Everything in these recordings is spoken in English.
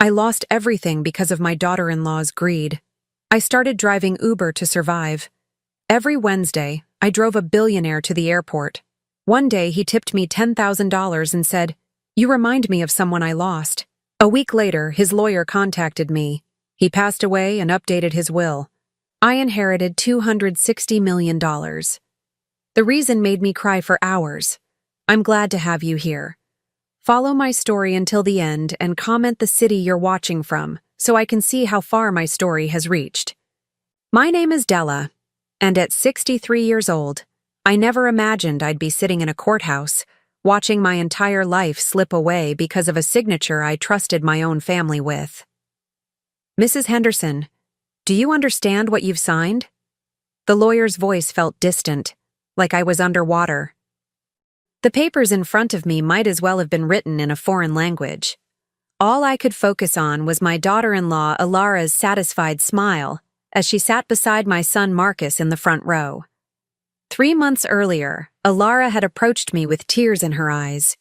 I lost everything because of my daughter-in-law's greed. I started driving Uber to survive. Every Wednesday, I drove a billionaire to the airport. One day, he tipped me $10,000 and said, "You remind me of someone I lost." A week later, his lawyer contacted me. He passed away and updated his will. I inherited $260 million. The reason made me cry for hours. I'm glad to have you here. Follow my story until the end and comment the city you're watching from so I can see how far my story has reached. My name is Della, and at 63 years old, I never imagined I'd be sitting in a courthouse, watching my entire life slip away because of a signature I trusted my own family with. Mrs. Henderson, do you understand what you've signed? The lawyer's voice felt distant, like I was underwater. The papers in front of me might as well have been written in a foreign language. All I could focus on was my daughter-in-law Elara's satisfied smile as she sat beside my son Marcus in the front row. 3 months earlier, Elara had approached me with tears in her eyes.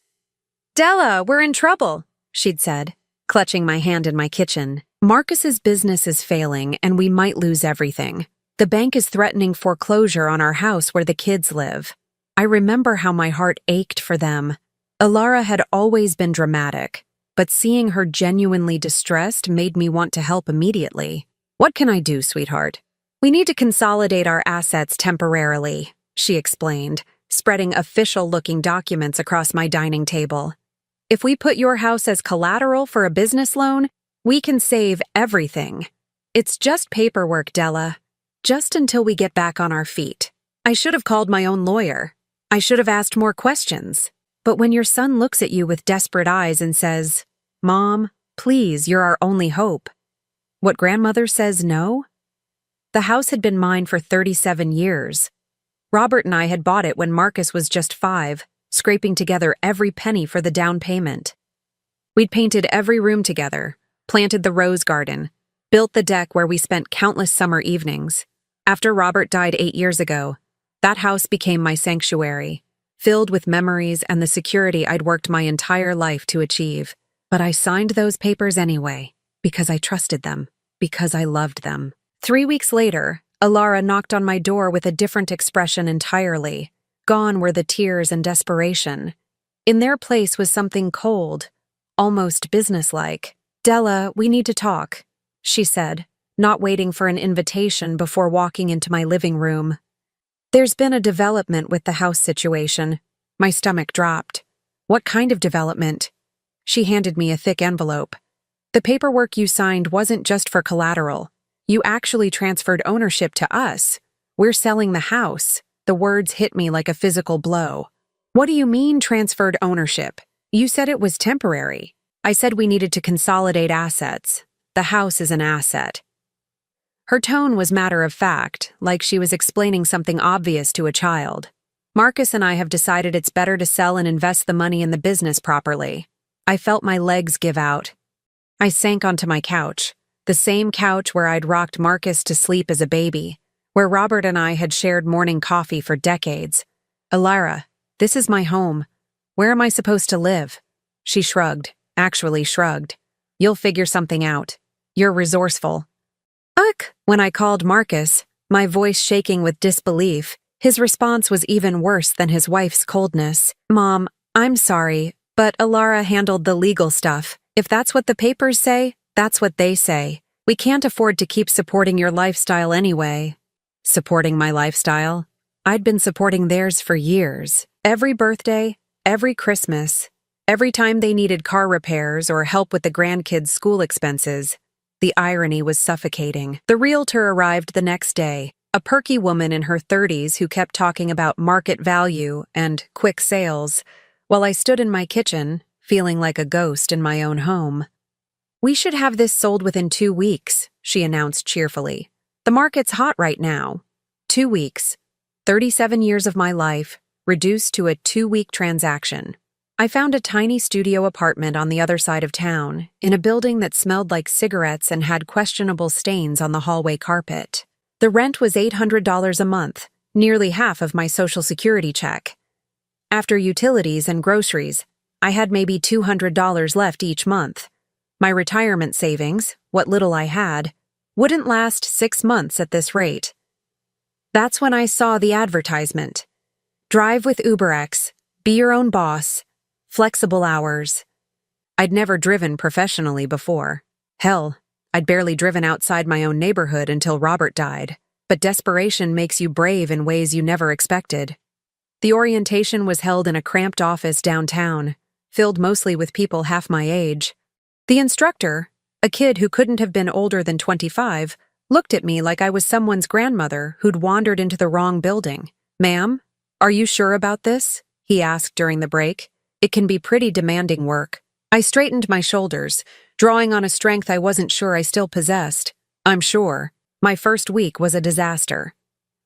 "Della, we're in trouble," she'd said, clutching my hand in my kitchen. "Marcus's business is failing and we might lose everything. The bank is threatening foreclosure on our house where the kids live." I remember how my heart ached for them. Elara had always been dramatic, but seeing her genuinely distressed made me want to help immediately. "What can I do, sweetheart?" "We need to consolidate our assets temporarily," she explained, spreading official-looking documents across my dining table. "If we put your house as collateral for a business loan, we can save everything. It's just paperwork, Della. Just until we get back on our feet." I should have called my own lawyer. I should have asked more questions. But when your son looks at you with desperate eyes and says, "Mom, please, you're our only hope," what grandmother says no? The house had been mine for 37 years. Robert and I had bought it when Marcus was just 5, scraping together every penny for the down payment. We'd painted every room together, planted the rose garden, built the deck where we spent countless summer evenings. After Robert died 8 years ago, that house became my sanctuary, filled with memories and the security I'd worked my entire life to achieve. But I signed those papers anyway, because I trusted them, because I loved them. 3 weeks later, Elara knocked on my door with a different expression entirely. Gone were the tears and desperation. In their place was something cold, almost businesslike. "Della, we need to talk," she said, not waiting for an invitation before walking into my living room. "There's been a development with the house situation." My stomach dropped. "What kind of development?" She handed me a thick envelope. "The paperwork you signed wasn't just for collateral. You actually transferred ownership to us. We're selling the house." The words hit me like a physical blow. "What do you mean, transferred ownership? You said it was temporary." "I said we needed to consolidate assets. The house is an asset." Her tone was matter-of-fact, like she was explaining something obvious to a child. "Marcus and I have decided it's better to sell and invest the money in the business properly." I felt my legs give out. I sank onto my couch, the same couch where I'd rocked Marcus to sleep as a baby, where Robert and I had shared morning coffee for decades. "Elara, this is my home. Where am I supposed to live?" She shrugged, actually shrugged. "You'll figure something out. You're resourceful." When I called Marcus, my voice shaking with disbelief, his response was even worse than his wife's coldness. "Mom, I'm sorry, but Elara handled the legal stuff. If that's what the papers say, that's what they say. We can't afford to keep supporting your lifestyle anyway." Supporting my lifestyle? I'd been supporting theirs for years. Every birthday, every Christmas, every time they needed car repairs or help with the grandkids' school expenses. The irony was suffocating. The realtor arrived the next day, a perky woman in her 30s who kept talking about market value and quick sales, while I stood in my kitchen, feeling like a ghost in my own home. "We should have this sold within 2 weeks," she announced cheerfully. "The market's hot right now." 2 weeks. 37 years of my life, reduced to a 2-week transaction. I found a tiny studio apartment on the other side of town, in a building that smelled like cigarettes and had questionable stains on the hallway carpet. The rent was $800 a month, nearly half of my Social Security check. After utilities and groceries, I had maybe $200 left each month. My retirement savings, what little I had, wouldn't last 6 months at this rate. That's when I saw the advertisement. Drive with UberX, be your own boss, flexible hours. I'd never driven professionally before. Hell, I'd barely driven outside my own neighborhood until Robert died. But desperation makes you brave in ways you never expected. The orientation was held in a cramped office downtown, filled mostly with people half my age. The instructor, a kid who couldn't have been older than 25, looked at me like I was someone's grandmother who'd wandered into the wrong building. "Ma'am, are you sure about this?" he asked during the break. "It can be pretty demanding work." I straightened my shoulders, drawing on a strength I wasn't sure I still possessed. "I'm sure." My first week was a disaster.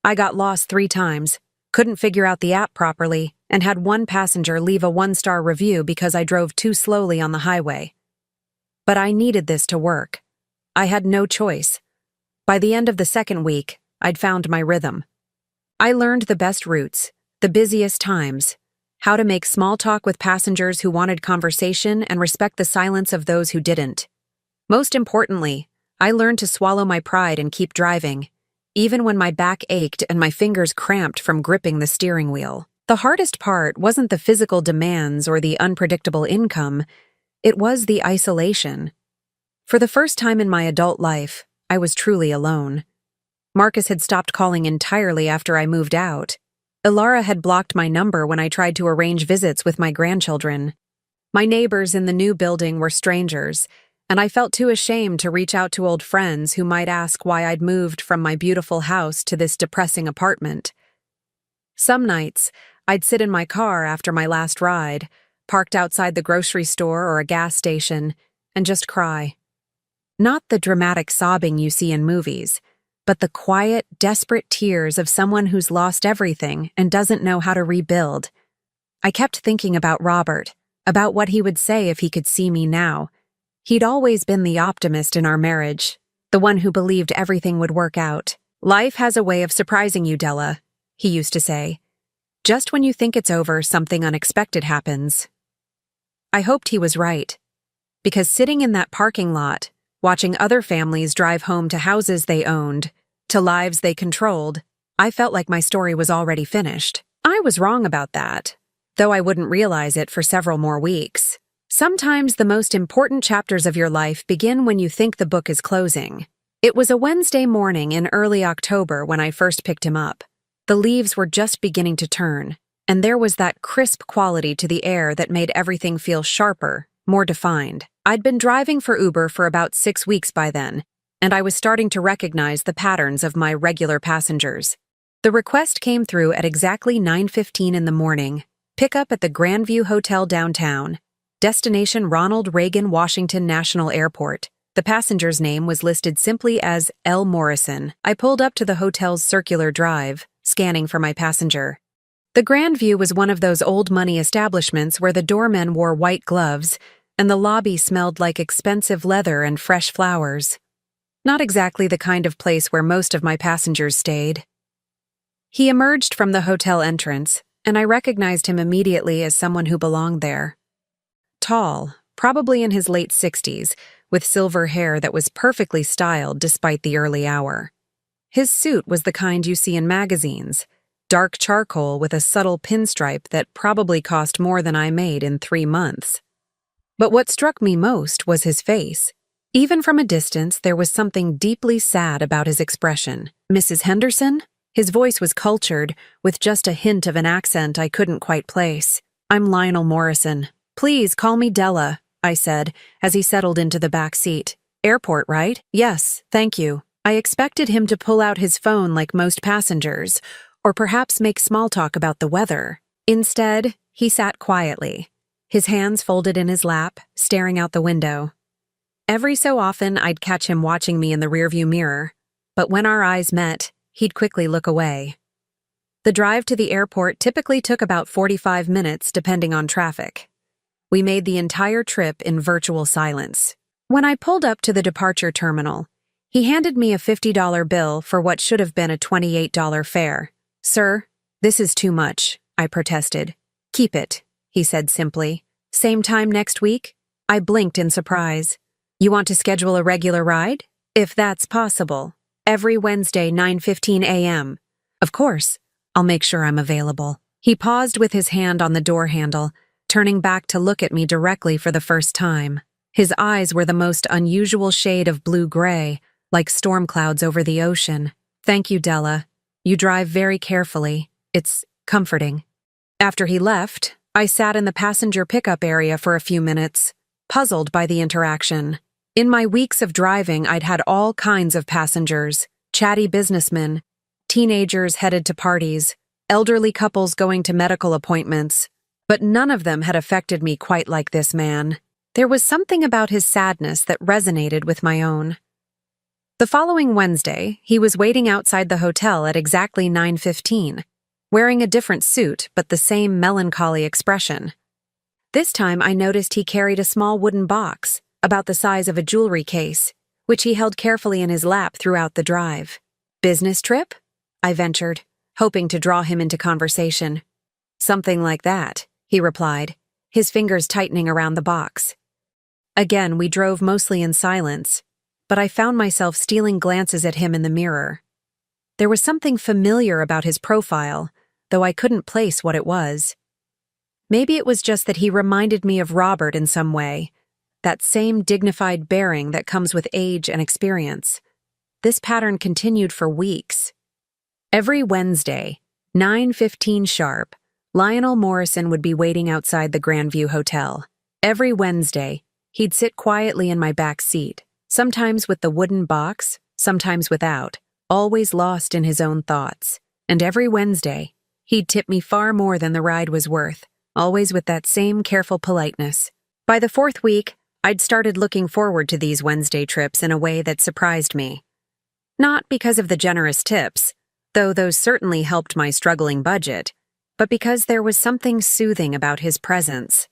I got lost 3 times, couldn't figure out the app properly, and had one passenger leave a 1-star review because I drove too slowly on the highway. But I needed this to work. I had no choice. By the end of the second week, I'd found my rhythm. I learned the best routes, the busiest times, how to make small talk with passengers who wanted conversation and respect the silence of those who didn't. Most importantly, I learned to swallow my pride and keep driving, even when my back ached and my fingers cramped from gripping the steering wheel. The hardest part wasn't the physical demands or the unpredictable income, it was the isolation. For the first time in my adult life, I was truly alone. Marcus had stopped calling entirely after I moved out. Elara had blocked my number when I tried to arrange visits with my grandchildren. My neighbors in the new building were strangers, and I felt too ashamed to reach out to old friends who might ask why I'd moved from my beautiful house to this depressing apartment. Some nights, I'd sit in my car after my last ride, parked outside the grocery store or a gas station, and just cry. Not the dramatic sobbing you see in movies, but the quiet, desperate tears of someone who's lost everything and doesn't know how to rebuild. I kept thinking about Robert, about what he would say if he could see me now. He'd always been the optimist in our marriage, the one who believed everything would work out. "Life has a way of surprising you, Della," he used to say. "Just when you think it's over, something unexpected happens." I hoped he was right, because sitting in that parking lot, watching other families drive home to houses they owned, to lives they controlled, I felt like my story was already finished. I was wrong about that, though I wouldn't realize it for several more weeks. Sometimes the most important chapters of your life begin when you think the book is closing. It was a Wednesday morning in early October when I first picked him up. The leaves were just beginning to turn, and there was that crisp quality to the air that made everything feel sharper, more defined. I'd been driving for Uber for about 6 weeks by then, and I was starting to recognize the patterns of my regular passengers. The request came through at exactly 9:15 in the morning. Pick up at the Grandview Hotel downtown. Destination Ronald Reagan Washington National Airport. The passenger's name was listed simply as L. Morrison. I pulled up to the hotel's circular drive, scanning for my passenger. The Grandview was one of those old money establishments where the doormen wore white gloves and the lobby smelled like expensive leather and fresh flowers. Not exactly the kind of place where most of my passengers stayed. He emerged from the hotel entrance, and I recognized him immediately as someone who belonged there. Tall, probably in his late 60s, with silver hair that was perfectly styled despite the early hour. His suit was the kind you see in magazines, dark charcoal with a subtle pinstripe that probably cost more than I made in 3 months. But what struck me most was his face. Even from a distance, there was something deeply sad about his expression. "Mrs. Henderson?" His voice was cultured, with just a hint of an accent I couldn't quite place. "I'm Lionel Morrison. Please call me Della," I said, as he settled into the back seat. "Airport, right?" "Yes, thank you." I expected him to pull out his phone like most passengers, or perhaps make small talk about the weather. Instead, he sat quietly, his hands folded in his lap, staring out the window. Every so often, I'd catch him watching me in the rearview mirror, but when our eyes met, he'd quickly look away. The drive to the airport typically took about 45 minutes, depending on traffic. We made the entire trip in virtual silence. When I pulled up to the departure terminal, he handed me a $50 bill for what should have been a $28 fare. "Sir, this is too much," I protested. "Keep it," he said simply. "Same time next week?" I blinked in surprise. You want to schedule a regular ride? If that's possible. Every Wednesday, 9:15 a.m. Of course, I'll make sure I'm available. He paused with his hand on the door handle, turning back to look at me directly for the first time. His eyes were the most unusual shade of blue-gray, like storm clouds over the ocean. Thank you, Della. You drive very carefully. It's comforting. After he left, I sat in the passenger pickup area for a few minutes, puzzled by the interaction. In my weeks of driving, I'd had all kinds of passengers, chatty businessmen, teenagers headed to parties, elderly couples going to medical appointments, but none of them had affected me quite like this man. There was something about his sadness that resonated with my own. The following Wednesday, he was waiting outside the hotel at exactly 9:15, wearing a different suit but the same melancholy expression. This time I noticed he carried a small wooden box, about the size of a jewelry case, which he held carefully in his lap throughout the drive. Business trip? I ventured, hoping to draw him into conversation. Something like that, he replied, his fingers tightening around the box. Again, we drove mostly in silence, but I found myself stealing glances at him in the mirror. There was something familiar about his profile, though I couldn't place what it was. Maybe it was just that he reminded me of Robert in some way, that same dignified bearing that comes with age and experience. This pattern continued for weeks. Every Wednesday, 9:15 sharp, Lionel Morrison would be waiting outside the Grandview Hotel. Every Wednesday, he'd sit quietly in my back seat, sometimes with the wooden box, sometimes without, always lost in his own thoughts. And every Wednesday, he'd tip me far more than the ride was worth, always with that same careful politeness. By the fourth week, I'd started looking forward to these Wednesday trips in a way that surprised me. Not because of the generous tips, though those certainly helped my struggling budget, but because there was something soothing about his presence.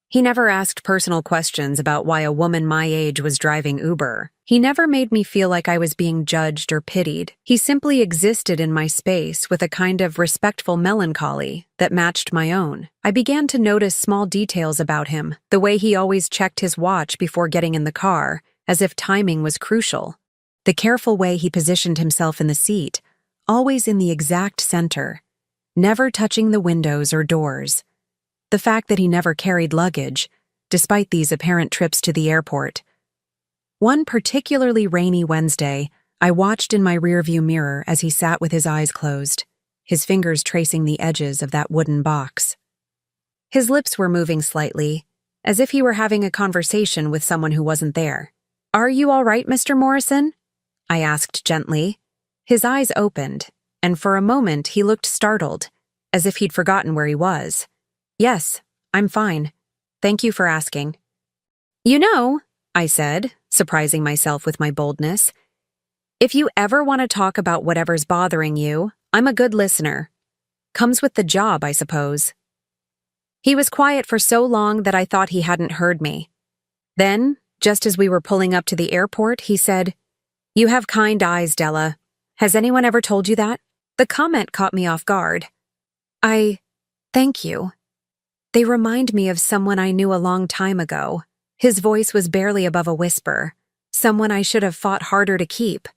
He never asked personal questions about why a woman my age was driving Uber. He never made me feel like I was being judged or pitied. He simply existed in my space with a kind of respectful melancholy that matched my own. I began to notice small details about him, the way he always checked his watch before getting in the car, as if timing was crucial. The careful way he positioned himself in the seat, always in the exact center, never touching the windows or doors. The fact that he never carried luggage, despite these apparent trips to the airport. One particularly rainy Wednesday, I watched in my rearview mirror as he sat with his eyes closed, his fingers tracing the edges of that wooden box. His lips were moving slightly, as if he were having a conversation with someone who wasn't there. "Are you all right, Mr. Morrison?" I asked gently. His eyes opened, and for a moment he looked startled, as if he'd forgotten where he was. "Yes, I'm fine. Thank you for asking." "You know," I said, surprising myself with my boldness, "if you ever want to talk about whatever's bothering you, I'm a good listener. Comes with the job, I suppose." He was quiet for so long that I thought he hadn't heard me. Then, just as we were pulling up to the airport, he said, "You have kind eyes, Della. Has anyone ever told you that?" The comment caught me off guard. Thank you. They remind me of someone I knew a long time ago. His voice was barely above a whisper, someone I should have fought harder to keep.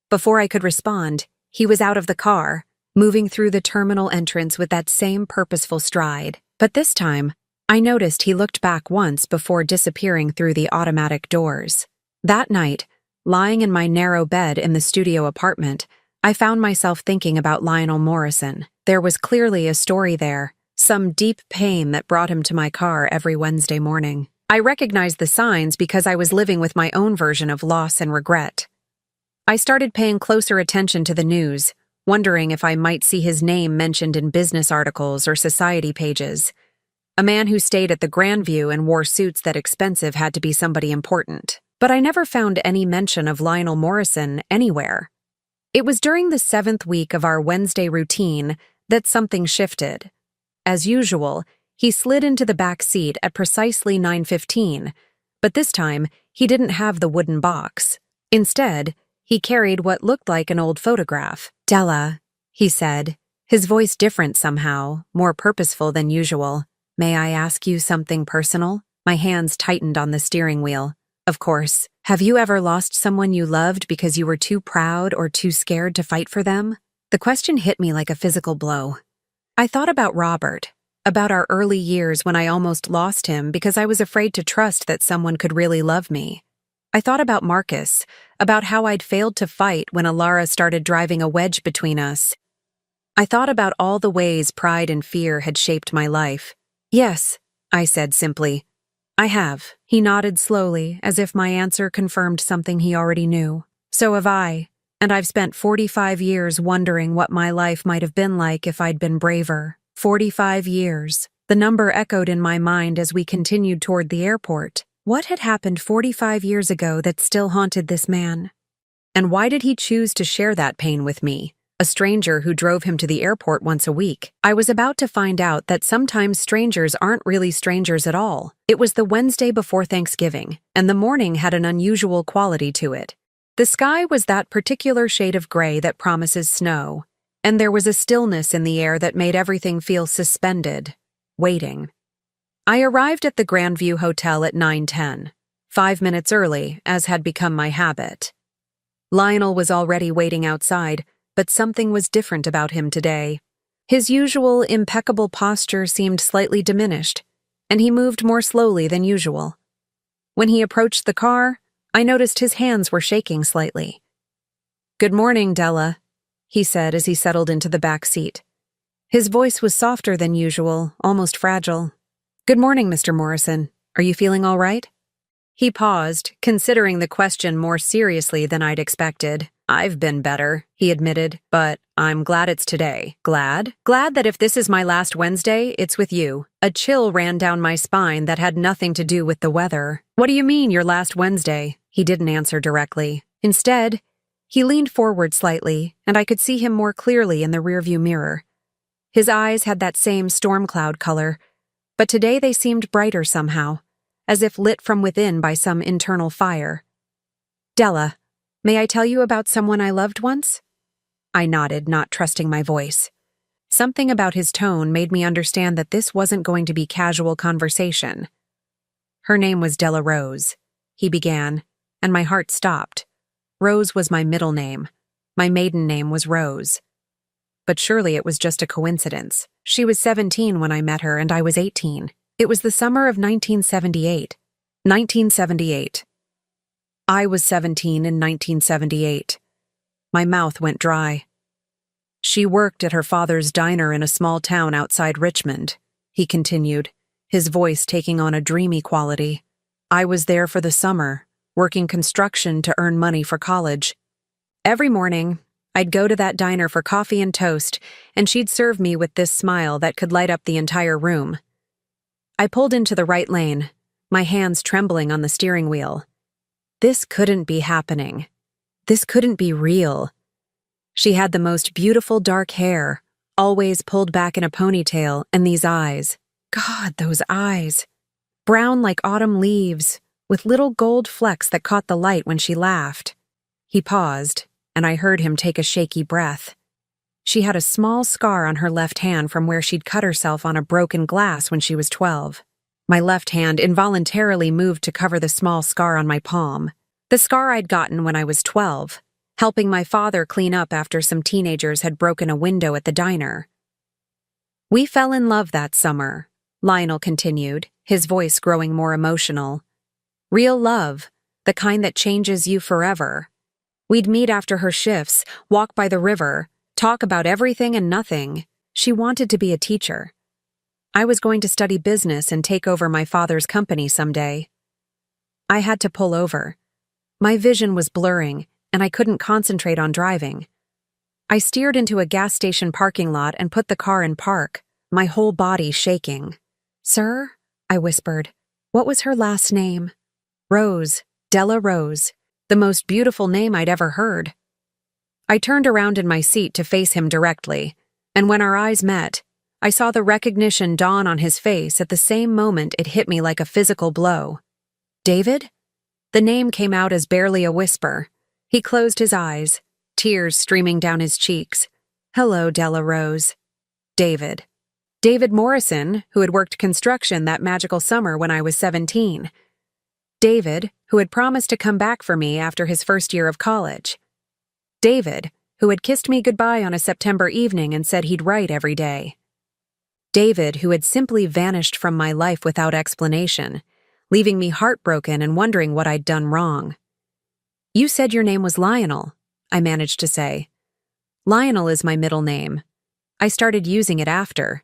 Before I could respond, he was out of the car, moving through the terminal entrance with that same purposeful stride. But this time, I noticed he looked back once before disappearing through the automatic doors. That night, lying in my narrow bed in the studio apartment, I found myself thinking about Lionel Morrison. There was clearly a story there. Some deep pain that brought him to my car every Wednesday morning. I recognized the signs because I was living with my own version of loss and regret. I started paying closer attention to the news, wondering if I might see his name mentioned in business articles or society pages. A man who stayed at the Grandview and wore suits that expensive had to be somebody important. But I never found any mention of Lionel Morrison anywhere. It was during the 7th week of our Wednesday routine that something shifted. As usual, he slid into the back seat at precisely 9:15, but this time he didn't have the wooden box. Instead, he carried what looked like an old photograph. "Della," he said, his voice different somehow, more purposeful than usual. "May I ask you something personal?" My hands tightened on the steering wheel. Of course. Have you ever lost someone you loved because you were too proud or too scared to fight for them? The question hit me like a physical blow. I thought about Robert, about our early years when I almost lost him because I was afraid to trust that someone could really love me. I thought about Marcus, about how I'd failed to fight when Elara started driving a wedge between us. I thought about all the ways pride and fear had shaped my life. Yes, I said simply. I have. He nodded slowly, as if my answer confirmed something he already knew. So have I, and I've spent 45 years wondering what my life might have been like if I'd been braver. 45 years. The number echoed in my mind as we continued toward the airport. What had happened 45 years ago that still haunted this man? And why did he choose to share that pain with me? A stranger who drove him to the airport once a week. I was about to find out that sometimes strangers aren't really strangers at all. It was the Wednesday before Thanksgiving, and the morning had an unusual quality to it. The sky was that particular shade of gray that promises snow, and there was a stillness in the air that made everything feel suspended, waiting. I arrived at the Grandview Hotel at 9:10, 5 minutes early, as had become my habit. Lionel was already waiting outside, but something was different about him today. His usual impeccable posture seemed slightly diminished, and he moved more slowly than usual. When he approached the car, I noticed his hands were shaking slightly. "Good morning, Della," he said as he settled into the back seat. His voice was softer than usual, almost fragile. "Good morning, Mr. Morrison. Are you feeling all right?" He paused, considering the question more seriously than I'd expected. "I've been better," he admitted, "but I'm glad it's today." Glad? Glad that if this is my last Wednesday, it's with you. A chill ran down my spine that had nothing to do with the weather. "What do you mean, your last Wednesday?" He didn't answer directly. Instead, he leaned forward slightly, and I could see him more clearly in the rearview mirror. His eyes had that same storm cloud color, but today they seemed brighter somehow, as if lit from within by some internal fire. "Della, may I tell you about someone I loved once?" I nodded, not trusting my voice. Something about his tone made me understand that this wasn't going to be casual conversation. "Her name was Della Rose," he began, and my heart stopped. Rose was my middle name. My maiden name was Rose. But surely it was just a coincidence. She was 17 when I met her, and I was 18. It was the summer of 1978. 1978. I was 17 in 1978. My mouth went dry. "She worked at her father's diner in a small town outside Richmond," he continued, his voice taking on a dreamy quality. "I was there for the summer, working construction to earn money for college. Every morning, I'd go to that diner for coffee and toast, and she'd serve me with this smile that could light up the entire room." I pulled into the right lane, my hands trembling on the steering wheel. This couldn't be happening. This couldn't be real. She had the most beautiful dark hair, always pulled back in a ponytail, and these eyes. God, those eyes. Brown like autumn leaves, with little gold flecks that caught the light when she laughed. He paused, and I heard him take a shaky breath. She had a small scar on her left hand from where she'd cut herself on a broken glass when she was 12. My left hand involuntarily moved to cover the small scar on my palm. The scar I'd gotten when I was 12, helping my father clean up after some teenagers had broken a window at the diner. "We fell in love that summer," Lionel continued, his voice growing more emotional. "Real love, the kind that changes you forever. We'd meet after her shifts, walk by the river, talk about everything and nothing. She wanted to be a teacher. I was going to study business and take over my father's company someday. I had to pull over. My vision was blurring, and I couldn't concentrate on driving. I steered into a gas station parking lot and put the car in park, my whole body shaking. "Sir?" I whispered. "What was her last name?" "Rose, Della Rose, the most beautiful name I'd ever heard." I turned around in my seat to face him directly, and when our eyes met, I saw the recognition dawn on his face at the same moment it hit me like a physical blow. "David?" The name came out as barely a whisper. He closed his eyes, tears streaming down his cheeks. "Hello, Della Rose." David. David Morrison, who had worked construction that magical summer when I was 17. David, who had promised to come back for me after his first year of college. David, who had kissed me goodbye on a September evening and said he'd write every day. David, who had simply vanished from my life without explanation, leaving me heartbroken and wondering what I'd done wrong. "You said your name was Lionel," I managed to say. "Lionel is my middle name. I started using it after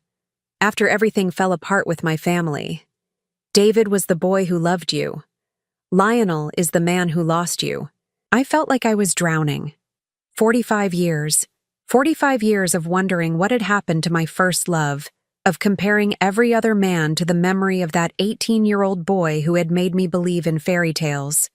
everything fell apart with my family. David was the boy who loved you. Lionel is the man who lost you." I felt like I was drowning. 45 years. 45 years of wondering what had happened to my first love, of comparing every other man to the memory of that 18-year-old boy who had made me believe in fairy tales.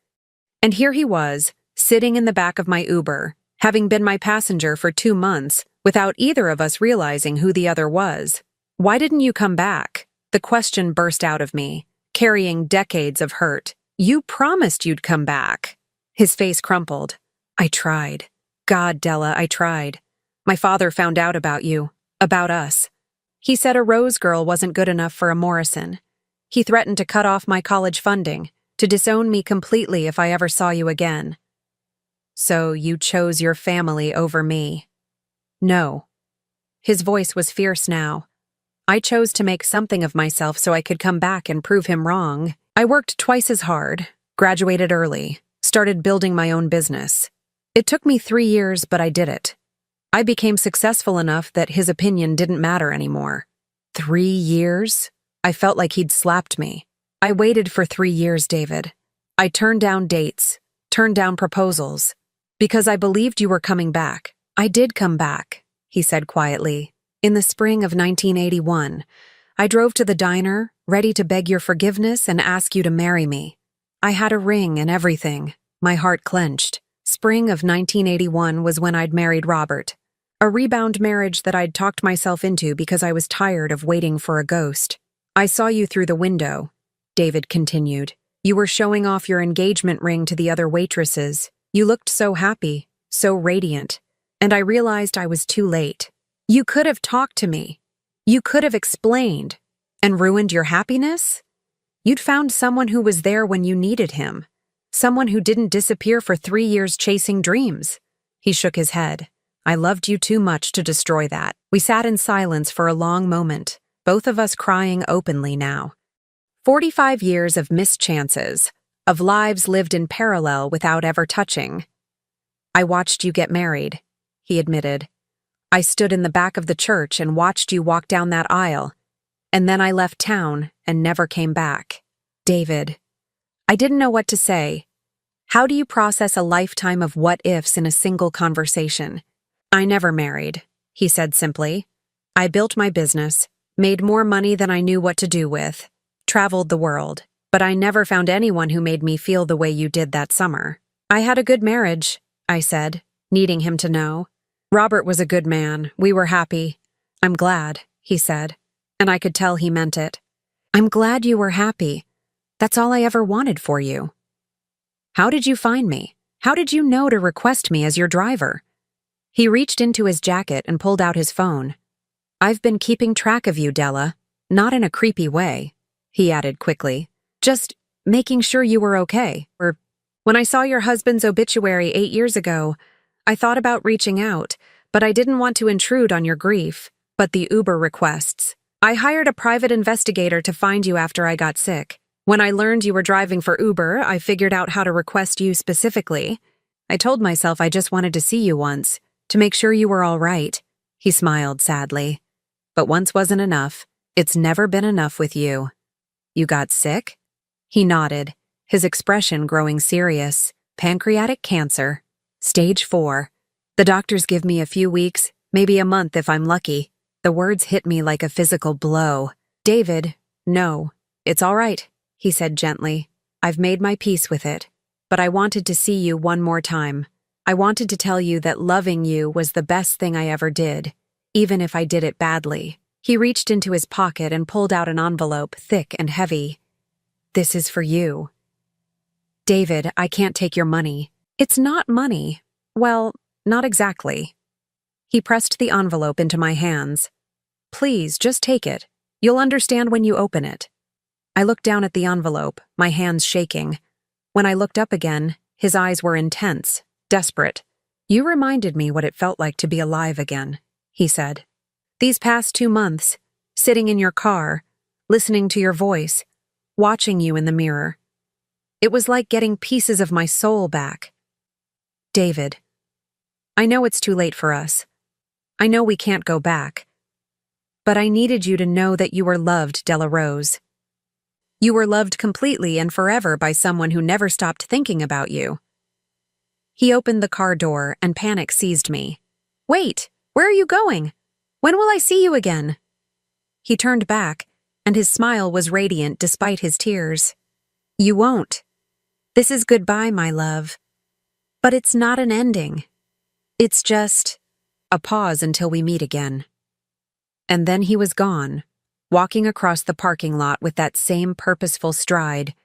And here he was, sitting in the back of my Uber, having been my passenger for 2 months, without either of us realizing who the other was. "Why didn't you come back?" The question burst out of me, carrying decades of hurt. "You promised you'd come back." His face crumpled. "I tried. God, Della, I tried. My father found out about you, about us. He said a Rose girl wasn't good enough for a Morrison. He threatened to cut off my college funding, to disown me completely if I ever saw you again. So you chose your family over me." "No." His voice was fierce now. "I chose to make something of myself so I could come back and prove him wrong. I worked twice as hard, graduated early, started building my own business. It took me 3 years, but I did it. I became successful enough that his opinion didn't matter anymore." 3 years? I felt like he'd slapped me. "I waited for 3 years, David. I turned down dates, turned down proposals, because I believed you were coming back. I did come back," he said quietly. "In the spring of 1981, I drove to the diner, ready to beg your forgiveness and ask you to marry me. I had a ring and everything." My heart clenched. Spring of 1981 was when I'd married Robert. A rebound marriage that I'd talked myself into because I was tired of waiting for a ghost. "I saw you through the window," David continued. "You were showing off your engagement ring to the other waitresses. You looked so happy, so radiant, and I realized I was too late. You could have talked to me. You could have explained. And ruined your happiness? You'd found someone who was there when you needed him. Someone who didn't disappear for 3 years chasing dreams." He shook his head. "I loved you too much to destroy that." We sat in silence for a long moment, both of us crying openly now. 45 years of missed chances, of lives lived in parallel without ever touching. "I watched you get married," he admitted. "I stood in the back of the church and watched you walk down that aisle, and then I left town and never came back." David. I didn't know what to say. How do you process a lifetime of what-ifs in a single conversation? "I never married," he said simply. "I built my business, made more money than I knew what to do with, traveled the world, but I never found anyone who made me feel the way you did that summer." "I had a good marriage," I said, needing him to know. "Robert was a good man. We were happy." "I'm glad," he said, and I could tell he meant it. "I'm glad you were happy. That's all I ever wanted for you." "How did you find me? How did you know to request me as your driver?" He reached into his jacket and pulled out his phone. "I've been keeping track of you, Della. Not in a creepy way," he added quickly. "Just making sure you were okay. When I saw your husband's obituary 8 years ago, I thought about reaching out, but I didn't want to intrude on your grief. But the Uber requests. I hired a private investigator to find you after I got sick. When I learned you were driving for Uber, I figured out how to request you specifically. I told myself I just wanted to see you once, to make sure you were all right." He smiled sadly. "But once wasn't enough. It's never been enough with you." "You got sick?" He nodded, his expression growing serious. "Pancreatic cancer. Stage 4. The doctors give me a few weeks, maybe a month if I'm lucky." The words hit me like a physical blow. "David, no. It's all right," he said gently. "I've made my peace with it. But I wanted to see you one more time. I wanted to tell you that loving you was the best thing I ever did, even if I did it badly." He reached into his pocket and pulled out an envelope, thick and heavy. "This is for you." "David, I can't take your money." "It's not money. Well, not exactly." He pressed the envelope into my hands. "Please, just take it. You'll understand when you open it." I looked down at the envelope, my hands shaking. When I looked up again, his eyes were intense, desperate. "You reminded me what it felt like to be alive again," he said. "These past 2 months, sitting in your car, listening to your voice, watching you in the mirror. It was like getting pieces of my soul back. David, I know it's too late for us. I know we can't go back. But I needed you to know that you were loved, Della Rose. You were loved completely and forever by someone who never stopped thinking about you." He opened the car door and panic seized me. "Wait, where are you going? When will I see you again?" He turned back, and his smile was radiant despite his tears. "You won't. This is goodbye, my love. But it's not an ending. It's just a pause until we meet again." And then he was gone, walking across the parking lot with that same purposeful stride,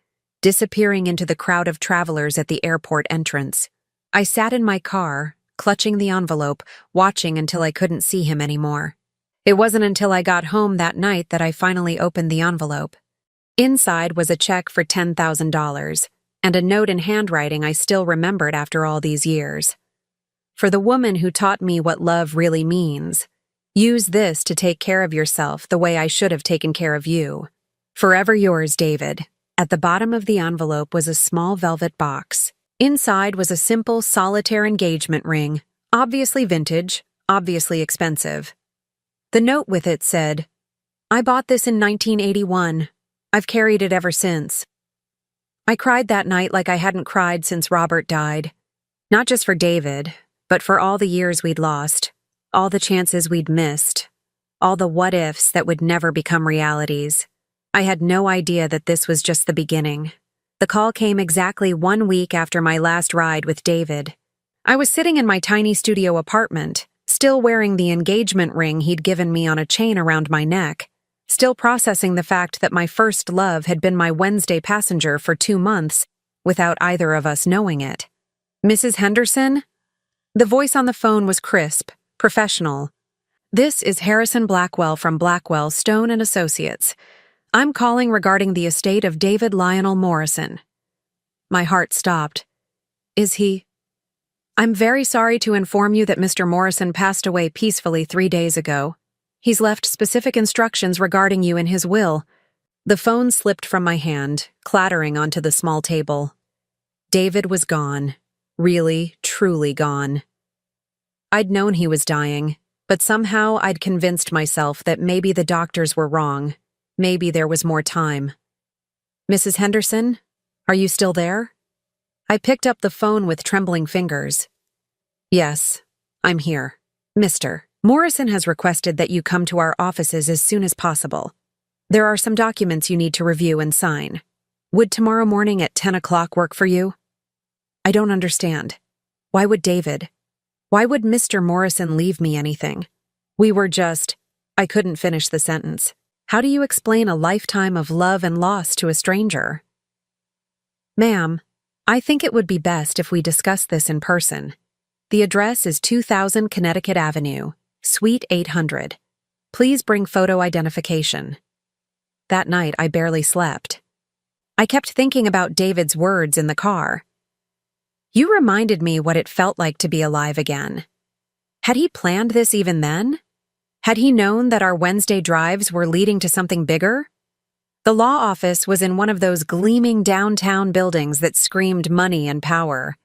disappearing into the crowd of travelers at the airport entrance. I sat in my car, clutching the envelope, watching until I couldn't see him anymore. It wasn't until I got home that night that I finally opened the envelope. Inside was a check for $10,000, and a note in handwriting I still remembered after all these years. "For the woman who taught me what love really means, use this to take care of yourself the way I should have taken care of you. Forever yours, David." At the bottom of the envelope was a small velvet box. Inside was a simple solitaire engagement ring, obviously vintage, obviously expensive. The note with it said, "I bought this in 1981. I've carried it ever since." I cried that night like I hadn't cried since Robert died. Not just for David, but for all the years we'd lost, all the chances we'd missed, all the what-ifs that would never become realities. I had no idea that this was just the beginning. The call came exactly 1 week after my last ride with David. I was sitting in my tiny studio apartment, still wearing the engagement ring he'd given me on a chain around my neck, still processing the fact that my first love had been my Wednesday passenger for 2 months, without either of us knowing it. "Mrs. Henderson?" The voice on the phone was crisp, professional. "This is Harrison Blackwell from Blackwell, Stone & Associates. I'm calling regarding the estate of David Lionel Morrison." My heart stopped. "Is he—" "I'm very sorry to inform you that Mr. Morrison passed away peacefully 3 days ago. He's left specific instructions regarding you in his will." The phone slipped from my hand, clattering onto the small table. David was gone. Really, truly gone. I'd known he was dying, but somehow I'd convinced myself that maybe the doctors were wrong. Maybe there was more time. "Mrs. Henderson, are you still there?" I picked up the phone with trembling fingers. "Yes, I'm here. Mr. Morrison has requested that you come to our offices as soon as possible. There are some documents you need to review and sign. Would tomorrow morning at 10 o'clock work for you?" "I don't understand. Why would Mr. Morrison leave me anything? We were just—" I couldn't finish the sentence. How do you explain a lifetime of love and loss to a stranger? "Ma'am, I think it would be best if we discuss this in person. The address is 2000 Connecticut Avenue, Suite 800. Please bring photo identification." That night, I barely slept. I kept thinking about David's words in the car. You reminded me what it felt like to be alive again. Had he planned this even then? Had he known that our Wednesday drives were leading to something bigger? The law office was in one of those gleaming downtown buildings that screamed money and power.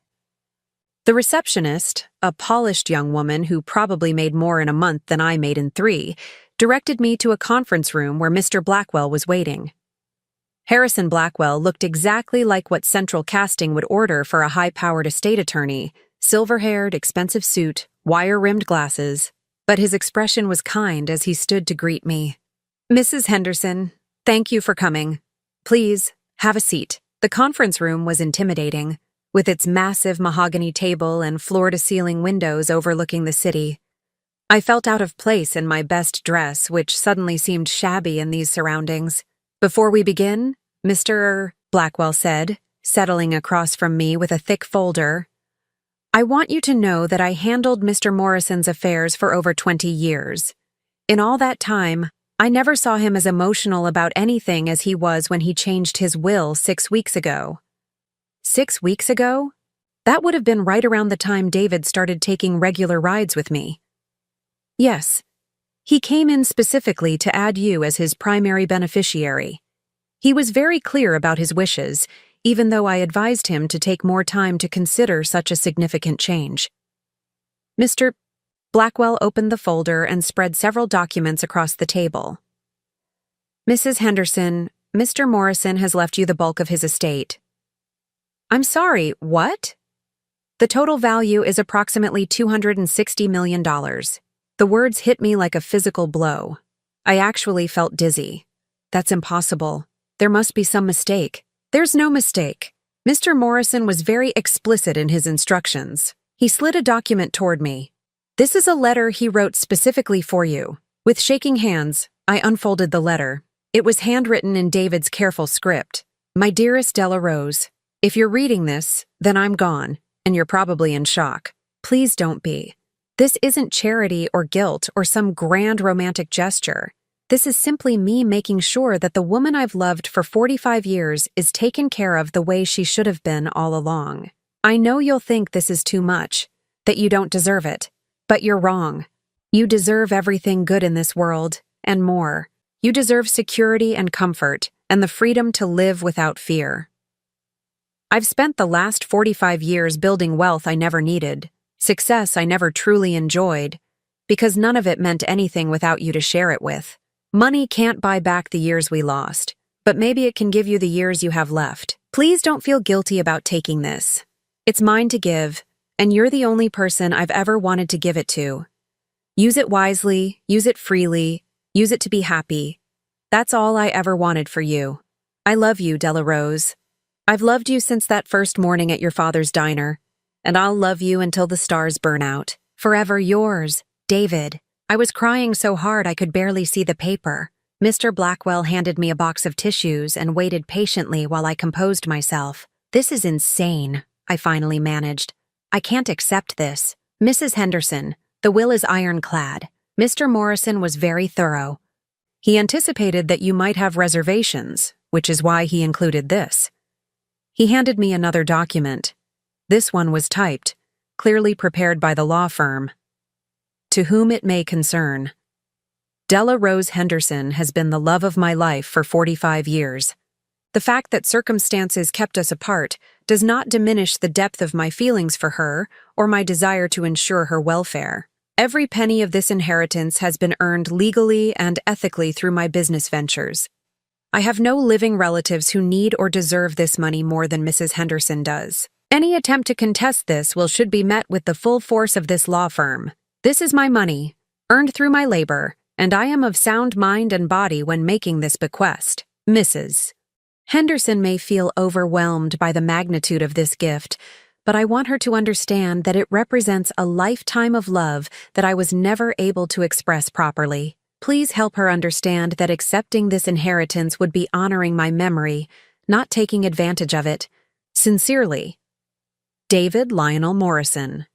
The receptionist, a polished young woman who probably made more in a month than I made in 3, directed me to a conference room where Mr. Blackwell was waiting. Harrison Blackwell looked exactly like what central casting would order for a high-powered estate attorney, silver-haired, expensive suit, wire-rimmed glasses, but his expression was kind as he stood to greet me. "Mrs. Henderson, thank you for coming. Please, have a seat." The conference room was intimidating, with its massive mahogany table and floor-to-ceiling windows overlooking the city. I felt out of place in my best dress, which suddenly seemed shabby in these surroundings. "Before we begin, Mr. Blackwell said, settling across from me with a thick folder, I want you to know that I handled Mr. Morrison's affairs for over 20 years. In all that time, I never saw him as emotional about anything as he was when he changed his will 6 weeks ago. 6 weeks ago? That would have been right around the time David started taking regular rides with me. Yes. He came in specifically to add you as his primary beneficiary. He was very clear about his wishes, even though I advised him to take more time to consider such a significant change. Mr. Blackwell opened the folder and spread several documents across the table. Mrs. Henderson, Mr. Morrison has left you the bulk of his estate. I'm sorry, what? The total value is approximately $260 million. The words hit me like a physical blow. I actually felt dizzy. That's impossible. There must be some mistake. There's no mistake. Mr. Morrison was very explicit in his instructions. He slid a document toward me. This is a letter he wrote specifically for you. With shaking hands, I unfolded the letter. It was handwritten in David's careful script. My dearest Della Rose, if you're reading this, then I'm gone, and you're probably in shock. Please don't be. This isn't charity or guilt or some grand romantic gesture. This is simply me making sure that the woman I've loved for 45 years is taken care of the way she should have been all along. I know you'll think this is too much, that you don't deserve it, but you're wrong. You deserve everything good in this world, and more. You deserve security and comfort, and the freedom to live without fear. I've spent the last 45 years building wealth I never needed, success I never truly enjoyed, because none of it meant anything without you to share it with. Money can't buy back the years we lost, but maybe it can give you the years you have left. Please don't feel guilty about taking this. It's mine to give, and you're the only person I've ever wanted to give it to. Use it wisely, use it freely, use it to be happy. That's all I ever wanted for you. I love you, Della Rose. I've loved you since that first morning at your father's diner, and I'll love you until the stars burn out. Forever yours, David. I was crying so hard I could barely see the paper. Mr. Blackwell handed me a box of tissues and waited patiently while I composed myself. This is insane, I finally managed. I can't accept this. Mrs. Henderson, the will is ironclad. Mr. Morrison was very thorough. He anticipated that you might have reservations, which is why he included this. He handed me another document. This one was typed, clearly prepared by the law firm. To whom it may concern. Della Rose Henderson has been the love of my life for 45 years. The fact that circumstances kept us apart does not diminish the depth of my feelings for her or my desire to ensure her welfare. Every penny of this inheritance has been earned legally and ethically through my business ventures. I have no living relatives who need or deserve this money more than Mrs. Henderson does. Any attempt to contest this should be met with the full force of this law firm. This is my money, earned through my labor, and I am of sound mind and body when making this bequest. Mrs. Henderson may feel overwhelmed by the magnitude of this gift, but I want her to understand that it represents a lifetime of love that I was never able to express properly. Please help her understand that accepting this inheritance would be honoring my memory, not taking advantage of it. Sincerely, David Lionel Morrison.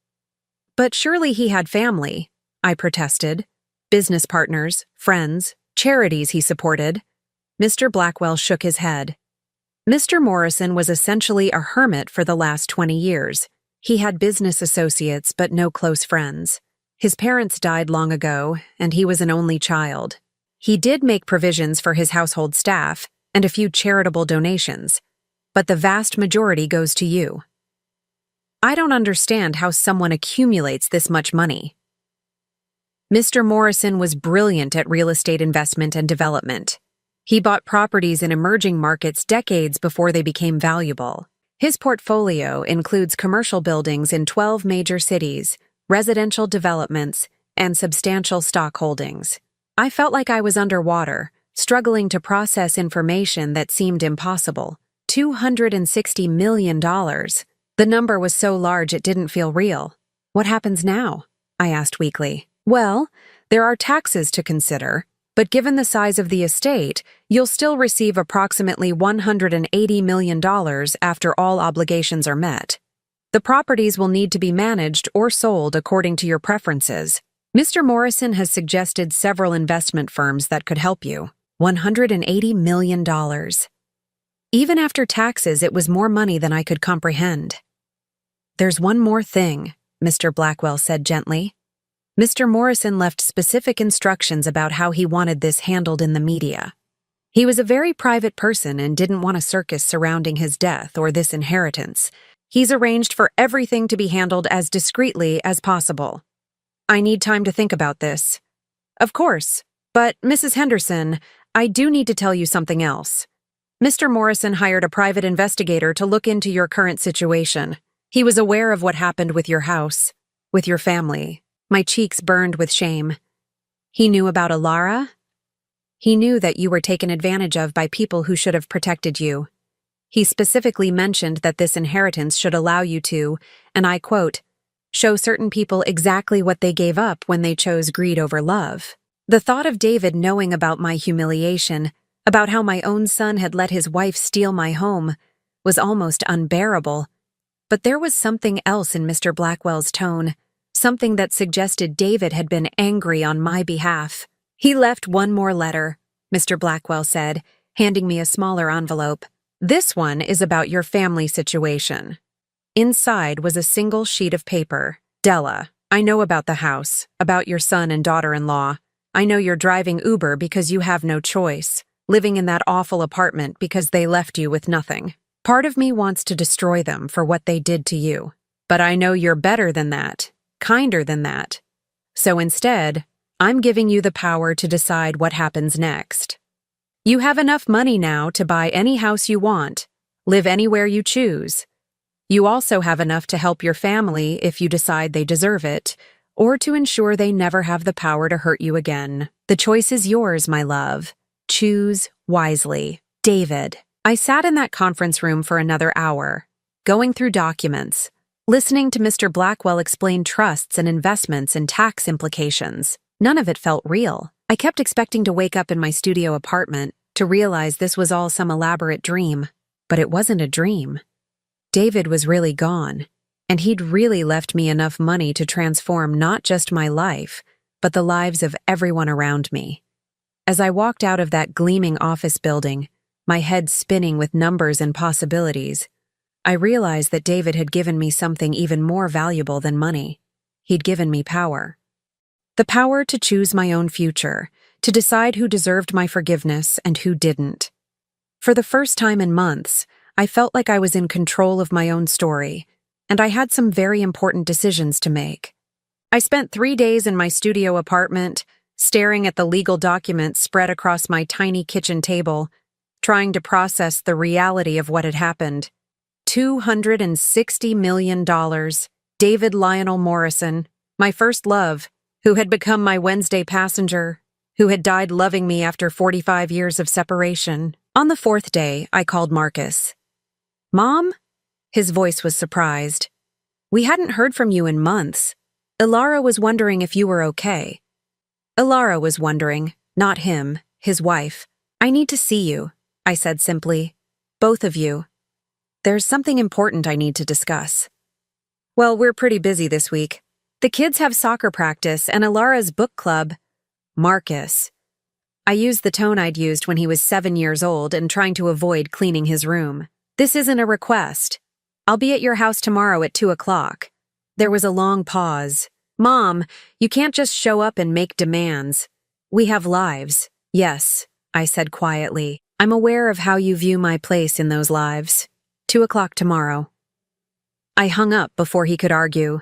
But surely he had family, I protested. Business partners, friends, charities he supported. Mr. Blackwell shook his head. Mr. Morrison was essentially a hermit for the last 20 years. He had business associates but no close friends. His parents died long ago, and he was an only child. He did make provisions for his household staff and a few charitable donations, but the vast majority goes to you. I don't understand how someone accumulates this much money. Mr. Morrison was brilliant at real estate investment and development. He bought properties in emerging markets decades before they became valuable. His portfolio includes commercial buildings in 12 major cities, residential developments, and substantial stock holdings. I felt like I was underwater, struggling to process information that seemed impossible. $260 million. The number was so large it didn't feel real. What happens now? I asked weakly. Well, there are taxes to consider, but given the size of the estate, you'll still receive approximately $180 million after all obligations are met. The properties will need to be managed or sold according to your preferences. Mr. Morrison has suggested several investment firms that could help you. $180 million. Even after taxes, it was more money than I could comprehend. "There's one more thing," Mr. Blackwell said gently. Mr. Morrison left specific instructions about how he wanted this handled in the media. He was a very private person and didn't want a circus surrounding his death or this inheritance. He's arranged for everything to be handled as discreetly as possible. "I need time to think about this." "Of course. But, Mrs. Henderson, I do need to tell you something else. Mr. Morrison hired a private investigator to look into your current situation. He was aware of what happened with your house, with your family." My cheeks burned with shame. "He knew about Elara?" "He knew that you were taken advantage of by people who should have protected you. He specifically mentioned that this inheritance should allow you to, and I quote, show certain people exactly what they gave up when they chose greed over love." The thought of David knowing about my humiliation, about how my own son had let his wife steal my home, was almost unbearable. But there was something else in Mr. Blackwell's tone, something that suggested David had been angry on my behalf. "He left one more letter," Mr. Blackwell said, handing me a smaller envelope. "This one is about your family situation." Inside was a single sheet of paper. "Della, I know about the house, about your son and daughter-in-law. I know you're driving Uber because you have no choice, living in that awful apartment because they left you with nothing. Part of me wants to destroy them for what they did to you. But I know you're better than that, kinder than that. So instead, I'm giving you the power to decide what happens next. You have enough money now to buy any house you want, live anywhere you choose. You also have enough to help your family if you decide they deserve it, or to ensure they never have the power to hurt you again. The choice is yours, my love. Choose wisely. David." I sat in that conference room for another hour, going through documents, listening to Mr. Blackwell explain trusts and investments and tax implications. None of it felt real. I kept expecting to wake up in my studio apartment, to realize this was all some elaborate dream. But it wasn't a dream. David was really gone, and he'd really left me enough money to transform not just my life, but the lives of everyone around me. As I walked out of that gleaming office building, my head spinning with numbers and possibilities, I realized that David had given me something even more valuable than money. He'd given me power. The power to choose my own future, to decide who deserved my forgiveness and who didn't. For the first time in months, I felt like I was in control of my own story, and I had some very important decisions to make. I spent 3 days in my studio apartment, staring at the legal documents spread across my tiny kitchen table, trying to process the reality of what had happened. $260 million. David Lionel Morrison, my first love, who had become my Wednesday passenger, who had died loving me after 45 years of separation. On the 4th day, I called Marcus. "Mom?" His voice was surprised. "We hadn't heard from you in months. Elara was wondering if you were okay." Elara was wondering, not him, his wife. "I need to see you," I said simply. "Both of you. There's something important I need to discuss." "Well, we're pretty busy this week. The kids have soccer practice and Elara's book club." "Marcus." I used the tone I'd used when he was 7 years old and trying to avoid cleaning his room. "This isn't a request. I'll be at your house tomorrow at 2 o'clock. There was a long pause. "Mom, you can't just show up and make demands. We have lives." "Yes," I said quietly. "I'm aware of how you view my place in those lives. 2 o'clock tomorrow." I hung up before he could argue.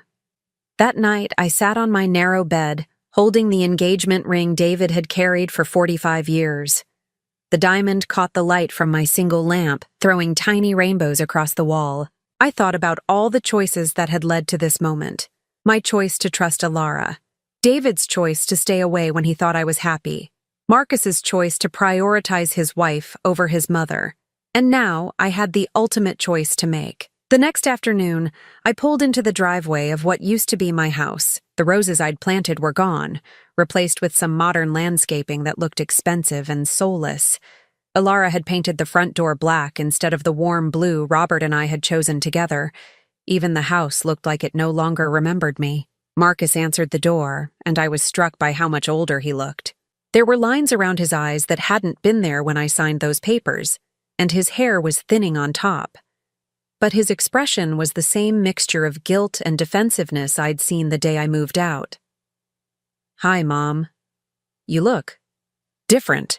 That night, I sat on my narrow bed, holding the engagement ring David had carried for 45 years. The diamond caught the light from my single lamp, throwing tiny rainbows across the wall. I thought about all the choices that had led to this moment. My choice to trust Elara. David's choice to stay away when he thought I was happy. Marcus's choice to prioritize his wife over his mother. And now I had the ultimate choice to make. The next afternoon, I pulled into the driveway of what used to be my house. The roses I'd planted were gone, replaced with some modern landscaping that looked expensive and soulless. Elara had painted the front door black instead of the warm blue Robert and I had chosen together. Even the house looked like it no longer remembered me. Marcus answered the door, and I was struck by how much older he looked. There were lines around his eyes that hadn't been there when I signed those papers, and his hair was thinning on top. But his expression was the same mixture of guilt and defensiveness I'd seen the day I moved out. "Hi, Mom. You look different."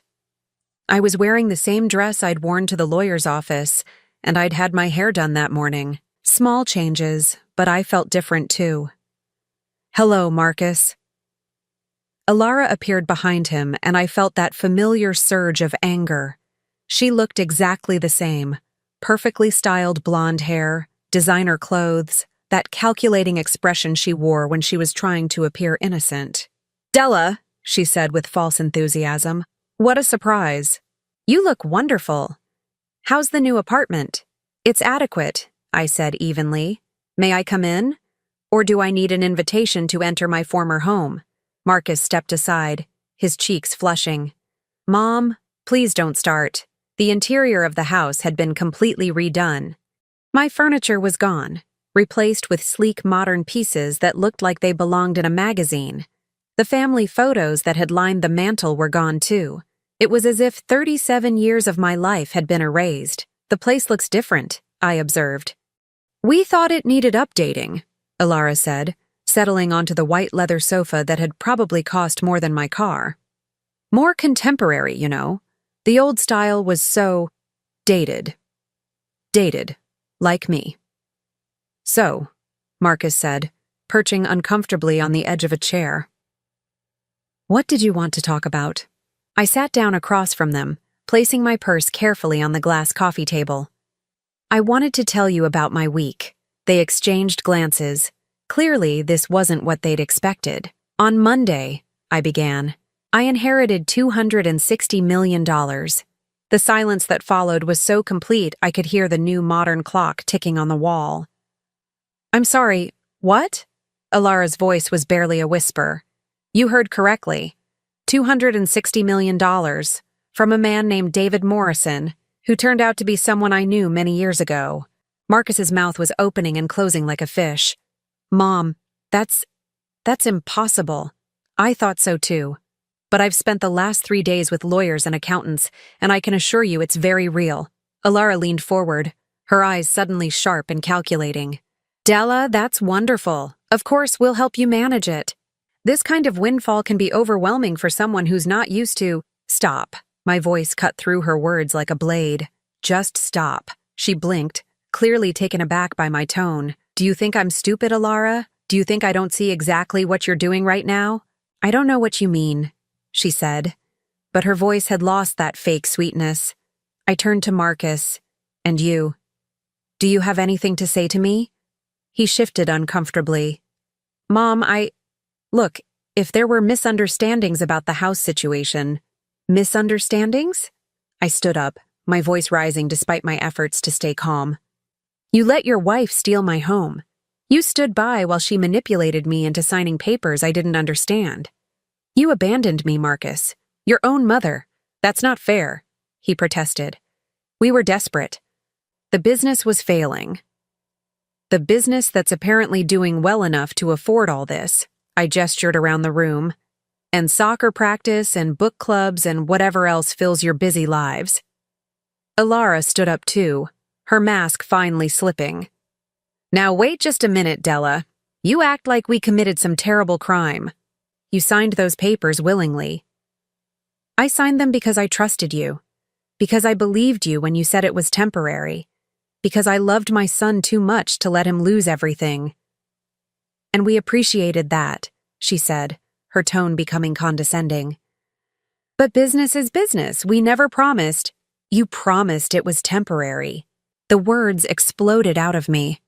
I was wearing the same dress I'd worn to the lawyer's office, and I'd had my hair done that morning. Small changes, but I felt different too. "Hello, Marcus." Elara appeared behind him, and I felt that familiar surge of anger. She looked exactly the same. Perfectly styled blonde hair, designer clothes, that calculating expression she wore when she was trying to appear innocent. "Della," she said with false enthusiasm. "What a surprise. You look wonderful. How's the new apartment?" "It's adequate," I said evenly. "May I come in? Or do I need an invitation to enter my former home?" Marcus stepped aside, his cheeks flushing. "Mom, please don't start." The interior of the house had been completely redone. My furniture was gone, replaced with sleek modern pieces that looked like they belonged in a magazine. The family photos that had lined the mantel were gone too. It was as if 37 years of my life had been erased. "The place looks different," I observed. "We thought it needed updating," Elara said, settling onto the white leather sofa that had probably cost more than my car. "More contemporary, you know. The old style was so dated. Dated, like me." "So," Marcus said, perching uncomfortably on the edge of a chair. "What did you want to talk about?" I sat down across from them, placing my purse carefully on the glass coffee table. "I wanted to tell you about my week." They exchanged glances. Clearly, this wasn't what they'd expected. "On Monday," I began, "I inherited $260 million. The silence that followed was so complete I could hear the new modern clock ticking on the wall. "I'm sorry, what?" Elara's voice was barely a whisper. "You heard correctly. $260 million, from a man named David Morrison, who turned out to be someone I knew many years ago." Marcus's mouth was opening and closing like a fish. "Mom, that's impossible." I thought so too. But I've spent the last 3 days with lawyers and accountants, and I can assure you it's very real. Elara leaned forward, her eyes suddenly sharp and calculating. "Della, that's wonderful. Of course, we'll help you manage it. This kind of windfall can be overwhelming for someone who's not used to—" "Stop." My voice cut through her words like a blade. "Just stop." She blinked, clearly taken aback by my tone. "Do you think I'm stupid, Elara? Do you think I don't see exactly what you're doing right now?" "I don't know what you mean," she said, but her voice had lost that fake sweetness. I turned to Marcus. "And you? Do you have anything to say to me?" He shifted uncomfortably. "Mom, Look, if there were misunderstandings about the house situation—" "Misunderstandings?" I stood up, my voice rising despite my efforts to stay calm. "You let your wife steal my home. You stood by while she manipulated me into signing papers I didn't understand. You abandoned me, Marcus. Your own mother. That's not fair," he protested. "We were desperate. The business was failing. The business that's apparently doing well enough to afford all this." I gestured around the room. "And soccer practice and book clubs and whatever else fills your busy lives." Elara stood up too, her mask finally slipping. "Now wait just a minute, Della. You act like we committed some terrible crime. You signed those papers willingly." "I signed them because I trusted you, because I believed you when you said it was temporary, because I loved my son too much to let him lose everything." "And we appreciated that," she said, her tone becoming condescending. "But business is business. We never promised—" "You promised it was temporary." The words exploded out of me.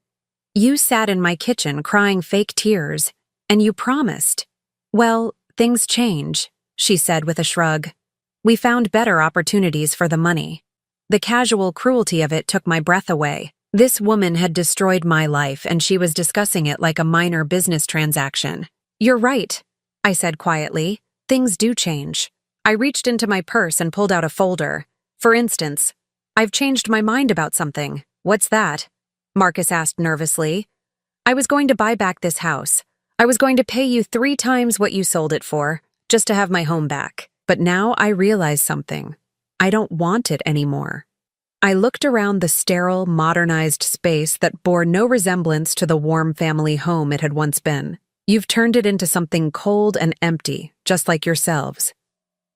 "You sat in my kitchen crying fake tears, and you promised." "Well, things change," she said with a shrug. "We found better opportunities for the money." The casual cruelty of it took my breath away. This woman had destroyed my life, and she was discussing it like a minor business transaction. "You're right," I said quietly. "Things do change." I reached into my purse and pulled out a folder. "For instance, I've changed my mind about something." "What's that?" Marcus asked nervously. "I was going to buy back this house. I was going to pay you 3 times what you sold it for, just to have my home back. But now I realize something. I don't want it anymore." I looked around the sterile, modernized space that bore no resemblance to the warm family home it had once been. You've turned it into something cold and empty, just like yourselves.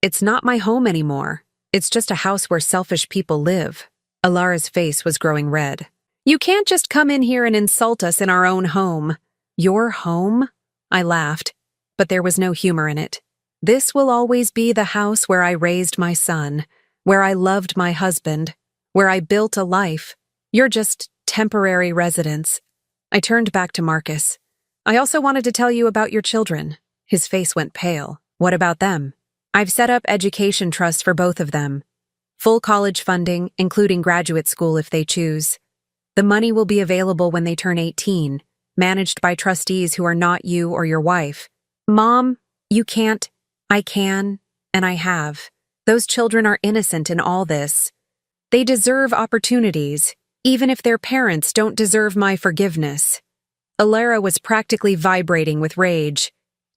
It's not my home anymore. It's just a house where selfish people live. Elara's face was growing red. You can't just come in here and insult us in our own home. Your home? I laughed, but there was no humor in it. This will always be the house where I raised my son, where I loved my husband, where I built a life. You're just temporary residents. I turned back to Marcus. I also wanted to tell you about your children. His face went pale. What about them? I've set up education trusts for both of them. Full college funding, including graduate school if they choose. The money will be available when they turn 18, managed by trustees who are not you or your wife. Mom, you can't. I can, and I have. Those children are innocent in all this. They deserve opportunities, even if their parents don't deserve my forgiveness. Elara was practically vibrating with rage.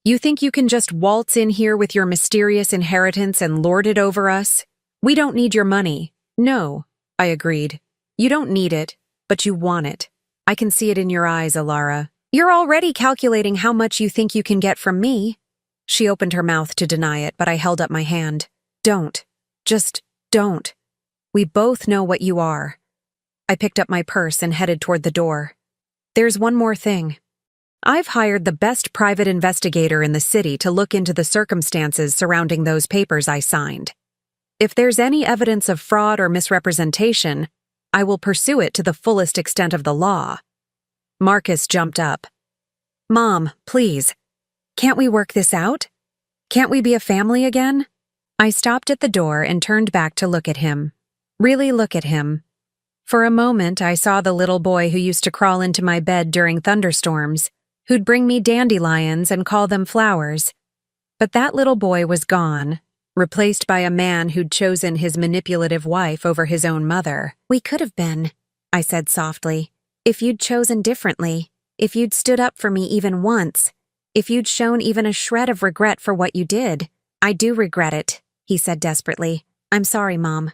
You think you can just waltz in here with your mysterious inheritance and lord it over us? We don't need your money. No, I agreed. You don't need it, but you want it. I can see it in your eyes, Elara. You're already calculating how much you think you can get from me. She opened her mouth to deny it, but I held up my hand. Don't. Just don't. We both know what you are. I picked up my purse and headed toward the door. There's one more thing. I've hired the best private investigator in the city to look into the circumstances surrounding those papers I signed. If there's any evidence of fraud or misrepresentation, I will pursue it to the fullest extent of the law. Marcus jumped up. Mom, please. Can't we work this out? Can't we be a family again? I stopped at the door and turned back to look at him. Really look at him. For a moment, I saw the little boy who used to crawl into my bed during thunderstorms, who'd bring me dandelions and call them flowers. But that little boy was gone, replaced by a man who'd chosen his manipulative wife over his own mother. We could have been, I said softly, if you'd chosen differently, if you'd stood up for me even once, if you'd shown even a shred of regret for what you did. I do regret it, he said desperately. I'm sorry, Mom.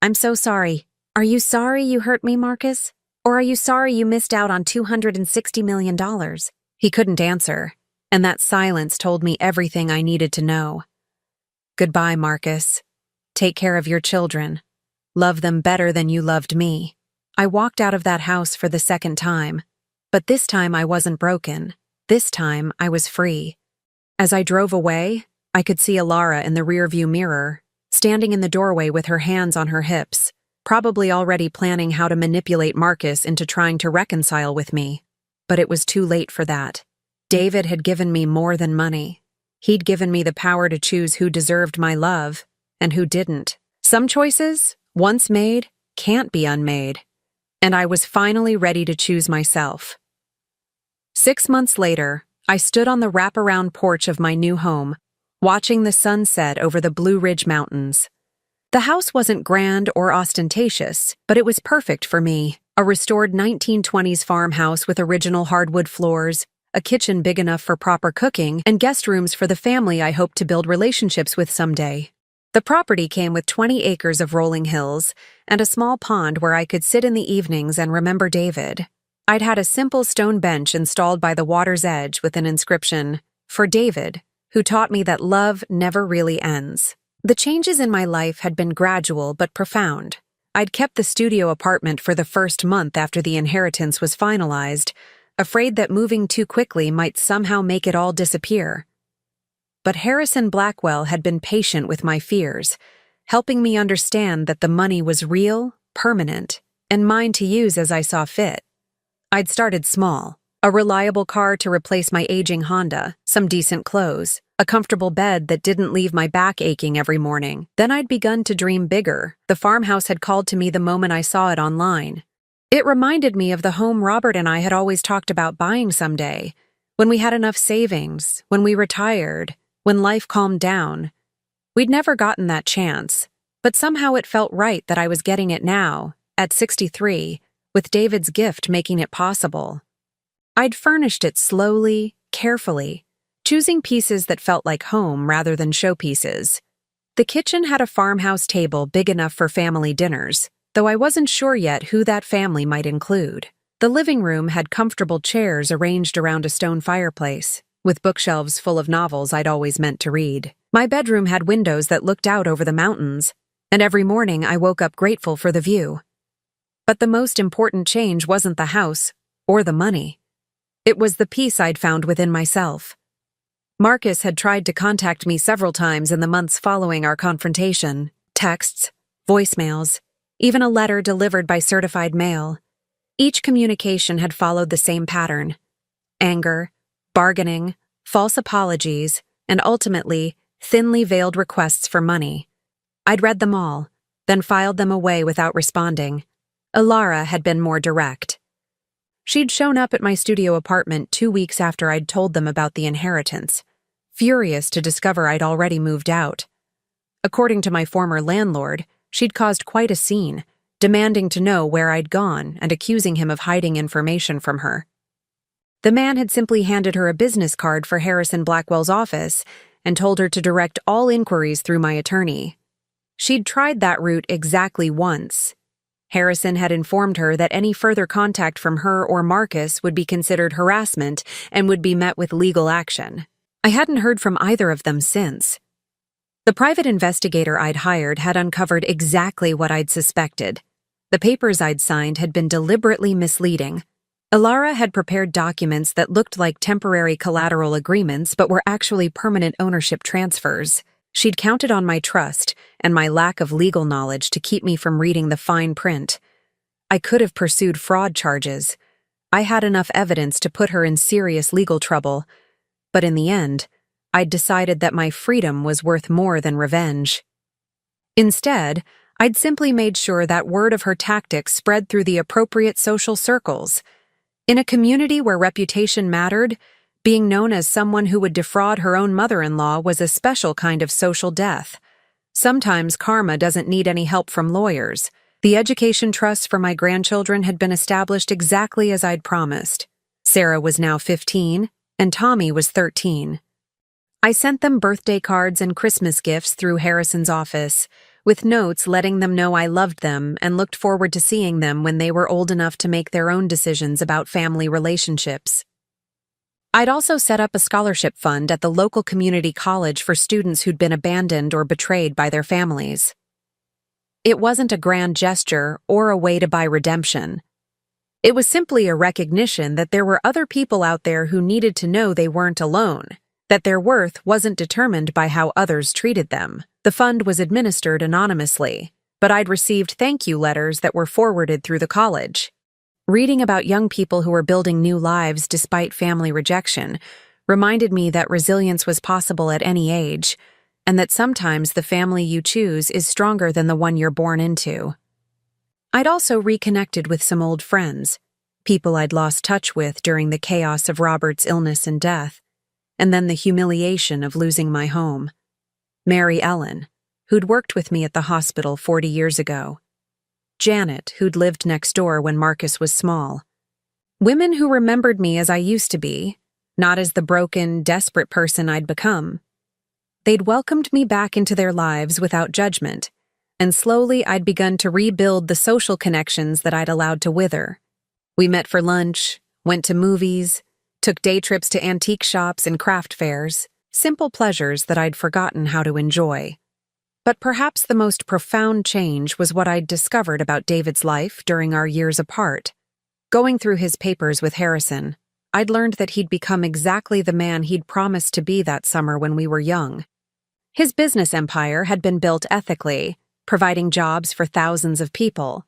I'm so sorry. Are you sorry you hurt me, Marcus? Or are you sorry you missed out on $260 million? He couldn't answer, and that silence told me everything I needed to know. Goodbye, Marcus. Take care of your children. Love them better than you loved me. I walked out of that house for the second time, but this time I wasn't broken. This time I was free. As I drove away, I could see Elara in the rearview mirror, standing in the doorway with her hands on her hips, probably already planning how to manipulate Marcus into trying to reconcile with me. But it was too late for that. David had given me more than money. He'd given me the power to choose who deserved my love and who didn't. Some choices, once made, can't be unmade. And I was finally ready to choose myself. 6 months later, I stood on the wraparound porch of my new home, watching the sun set over the Blue Ridge Mountains. The house wasn't grand or ostentatious, but it was perfect for me. A restored 1920s farmhouse with original hardwood floors, a kitchen big enough for proper cooking, and guest rooms for the family I hoped to build relationships with someday. The property came with 20 acres of rolling hills and a small pond where I could sit in the evenings and remember David. I'd had a simple stone bench installed by the water's edge with an inscription, "For David, who taught me that love never really ends." The changes in my life had been gradual but profound. I'd kept the studio apartment for the first month after the inheritance was finalized, afraid that moving too quickly might somehow make it all disappear. But Harrison Blackwell had been patient with my fears, helping me understand that the money was real, permanent, and mine to use as I saw fit. I'd started small. A reliable car to replace my aging Honda, some decent clothes, a comfortable bed that didn't leave my back aching every morning. Then I'd begun to dream bigger. The farmhouse had called to me the moment I saw it online. It reminded me of the home Robert and I had always talked about buying someday, when we had enough savings, when we retired, when life calmed down. We'd never gotten that chance, but somehow it felt right that I was getting it now, at 63, with David's gift making it possible. I'd furnished it slowly, carefully, choosing pieces that felt like home rather than showpieces. The kitchen had a farmhouse table big enough for family dinners, though I wasn't sure yet who that family might include. The living room had comfortable chairs arranged around a stone fireplace, with bookshelves full of novels I'd always meant to read. My bedroom had windows that looked out over the mountains, and every morning I woke up grateful for the view. But the most important change wasn't the house or the money. It was the peace I'd found within myself. Marcus had tried to contact me several times in the months following our confrontation. Texts, voicemails, even a letter delivered by certified mail. Each communication had followed the same pattern: anger, bargaining, false apologies, and ultimately, thinly veiled requests for money. I'd read them all, then filed them away without responding. Elara had been more direct. She'd shown up at my studio apartment 2 weeks after I'd told them about the inheritance, furious to discover I'd already moved out. According to my former landlord, she'd caused quite a scene, demanding to know where I'd gone and accusing him of hiding information from her. The man had simply handed her a business card for Harrison Blackwell's office and told her to direct all inquiries through my attorney. She'd tried that route exactly once. Harrison had informed her that any further contact from her or Marcus would be considered harassment and would be met with legal action. I hadn't heard from either of them since. The private investigator I'd hired had uncovered exactly what I'd suspected. The papers I'd signed had been deliberately misleading. Elara had prepared documents that looked like temporary collateral agreements but were actually permanent ownership transfers. She'd counted on my trust and my lack of legal knowledge to keep me from reading the fine print. I could have pursued fraud charges. I had enough evidence to put her in serious legal trouble, but in the end, I'd decided that my freedom was worth more than revenge. Instead, I'd simply made sure that word of her tactics spread through the appropriate social circles. In a community where reputation mattered, being known as someone who would defraud her own mother-in-law was a special kind of social death. Sometimes karma doesn't need any help from lawyers. The education trust for my grandchildren had been established exactly as I'd promised. Sarah was now 15, and Tommy was 13. I sent them birthday cards and Christmas gifts through Harrison's office, with notes letting them know I loved them and looked forward to seeing them when they were old enough to make their own decisions about family relationships. I'd also set up a scholarship fund at the local community college for students who'd been abandoned or betrayed by their families. It wasn't a grand gesture or a way to buy redemption. It was simply a recognition that there were other people out there who needed to know they weren't alone, that their worth wasn't determined by how others treated them. The fund was administered anonymously, but I'd received thank you letters that were forwarded through the college. Reading about young people who were building new lives despite family rejection reminded me that resilience was possible at any age, and that sometimes the family you choose is stronger than the one you're born into. I'd also reconnected with some old friends, people I'd lost touch with during the chaos of Robert's illness and death, and then the humiliation of losing my home. Mary Ellen, who'd worked with me at the hospital 40 years ago. Janet, who'd lived next door when Marcus was small. Women who remembered me as I used to be, not as the broken, desperate person I'd become. They'd welcomed me back into their lives without judgment, and slowly I'd begun to rebuild the social connections that I'd allowed to wither. We met for lunch, went to movies, took day trips to antique shops and craft fairs, simple pleasures that I'd forgotten how to enjoy. But perhaps the most profound change was what I'd discovered about David's life during our years apart. Going through his papers with Harrison, I'd learned that he'd become exactly the man he'd promised to be that summer when we were young. His business empire had been built ethically, providing jobs for thousands of people.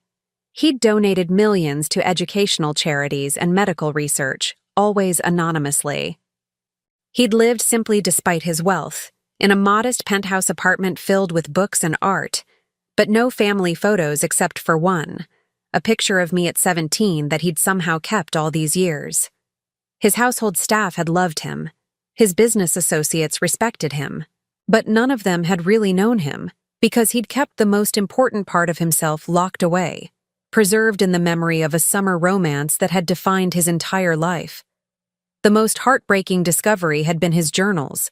He'd donated millions to educational charities and medical research, always anonymously. He'd lived simply despite his wealth, in a modest penthouse apartment filled with books and art, but no family photos except for one, a picture of me at 17 that he'd somehow kept all these years. His household staff had loved him. His business associates respected him. But none of them had really known him, because he'd kept the most important part of himself locked away, preserved in the memory of a summer romance that had defined his entire life. The most heartbreaking discovery had been his journals.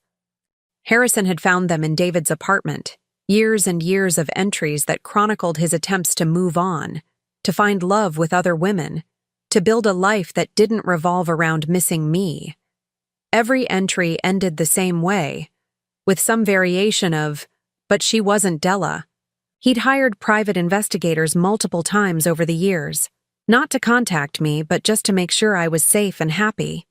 Harrison had found them in David's apartment, Years and years of entries that chronicled his attempts to move on, to find love with other women, to build a life that didn't revolve around missing me. Every entry ended the same way, with some variation of, "But she wasn't Della." He'd hired private investigators multiple times over the years, not to contact me, but just to make sure I was safe and happy.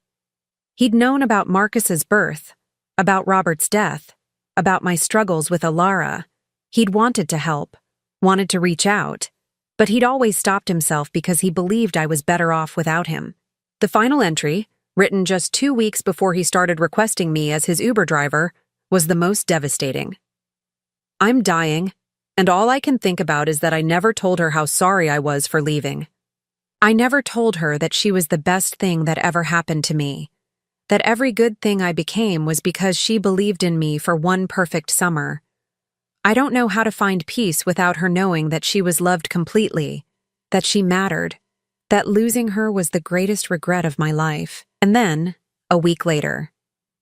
He'd known about Marcus's birth, about Robert's death, about my struggles with Elara. He'd wanted to help, wanted to reach out, but he'd always stopped himself because he believed I was better off without him. The final entry, written just 2 weeks before he started requesting me as his Uber driver, was the most devastating. "I'm dying, and all I can think about is that I never told her how sorry I was for leaving. I never told her that she was the best thing that ever happened to me, that every good thing I became was because she believed in me for one perfect summer. I don't know how to find peace without her knowing that she was loved completely, that she mattered, that losing her was the greatest regret of my life." And then, a week later,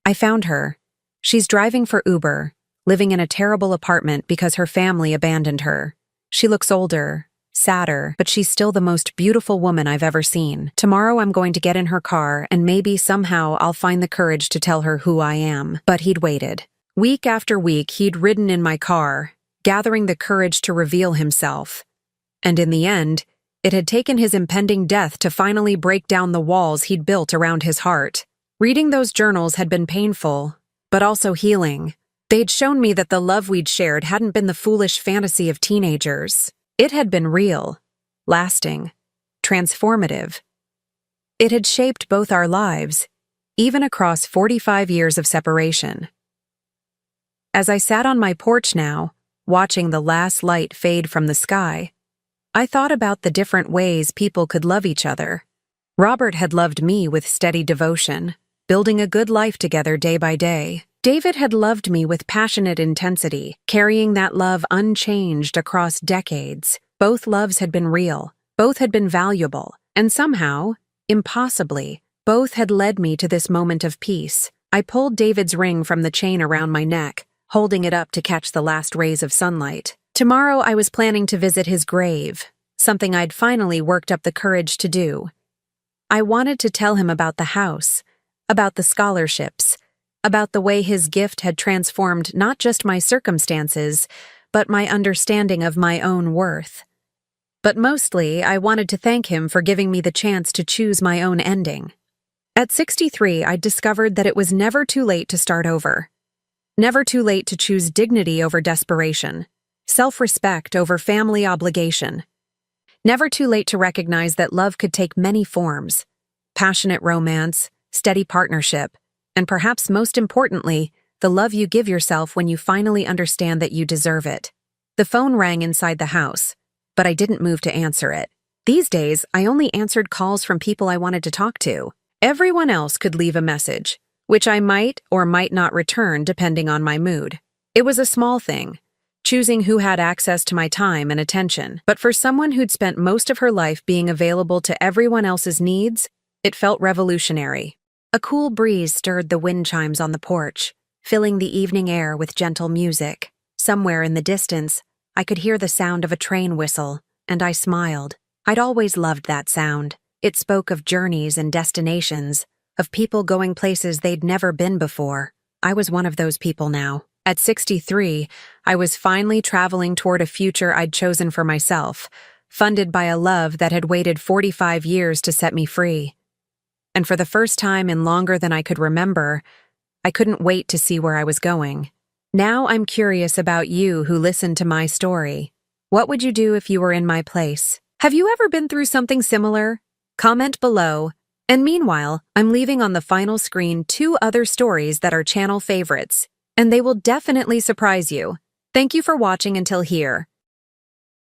I found her. She's driving for Uber, living in a terrible apartment because her family abandoned her. She looks older, sadder, but she's still the most beautiful woman I've ever seen. Tomorrow I'm going to get in her car and maybe somehow I'll find the courage to tell her who I am. But he'd waited. Week after week he'd ridden in my car, gathering the courage to reveal himself. And in the end, it had taken his impending death to finally break down the walls he'd built around his heart. Reading those journals had been painful, but also healing. They'd shown me that the love we'd shared hadn't been the foolish fantasy of teenagers. It had been real, lasting, transformative. It had shaped both our lives, even across 45 years of separation. As I sat on my porch now, watching the last light fade from the sky, I thought about the different ways people could love each other. Robert had loved me with steady devotion, building a good life together day by day. David had loved me with passionate intensity, carrying that love unchanged across decades. Both loves had been real, both had been valuable, and somehow, impossibly, both had led me to this moment of peace. I pulled David's ring from the chain around my neck, holding it up to catch the last rays of sunlight. Tomorrow I was planning to visit his grave, something I'd finally worked up the courage to do. I wanted to tell him about the house, about the scholarships, about the way his gift had transformed not just my circumstances, but my understanding of my own worth. But mostly, I wanted to thank him for giving me the chance to choose my own ending. At 63, I discovered that it was never too late to start over. Never too late to choose dignity over desperation, self-respect over family obligation. Never too late to recognize that love could take many forms: passionate romance, steady partnership, and perhaps most importantly, the love you give yourself when you finally understand that you deserve it. The phone rang inside the house, but I didn't move to answer it. These days, I only answered calls from people I wanted to talk to. Everyone else could leave a message, which I might or might not return depending on my mood. It was a small thing, choosing who had access to my time and attention, but for someone who'd spent most of her life being available to everyone else's needs, it felt revolutionary. A cool breeze stirred the wind chimes on the porch, filling the evening air with gentle music. Somewhere in the distance, I could hear the sound of a train whistle, and I smiled. I'd always loved that sound. It spoke of journeys and destinations, of people going places they'd never been before. I was one of those people now. At 63, I was finally traveling toward a future I'd chosen for myself, funded by a love that had waited 45 years to set me free. And for the first time in longer than I could remember, I couldn't wait to see where I was going. Now I'm curious about you who listened to my story. What would you do if you were in my place? Have you ever been through something similar? Comment below. And meanwhile, I'm leaving on the final screen 2 other stories that are channel favorites, and they will definitely surprise you. Thank you for watching until here.